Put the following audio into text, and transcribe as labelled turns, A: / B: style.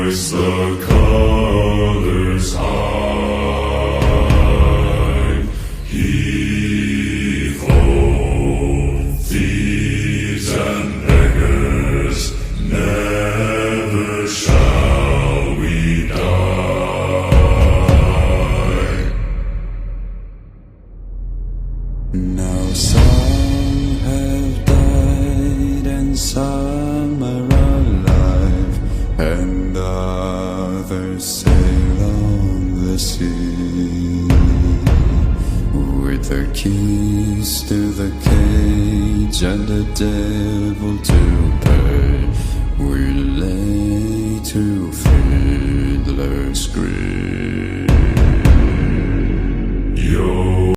A: hoist the colors high. Heave ho, thieves and beggars, never shall we die.
B: Now some have died and some are alive, and others sail on the sea. With their keys to the cage and the devil to pay, we lay to fiddler's grave.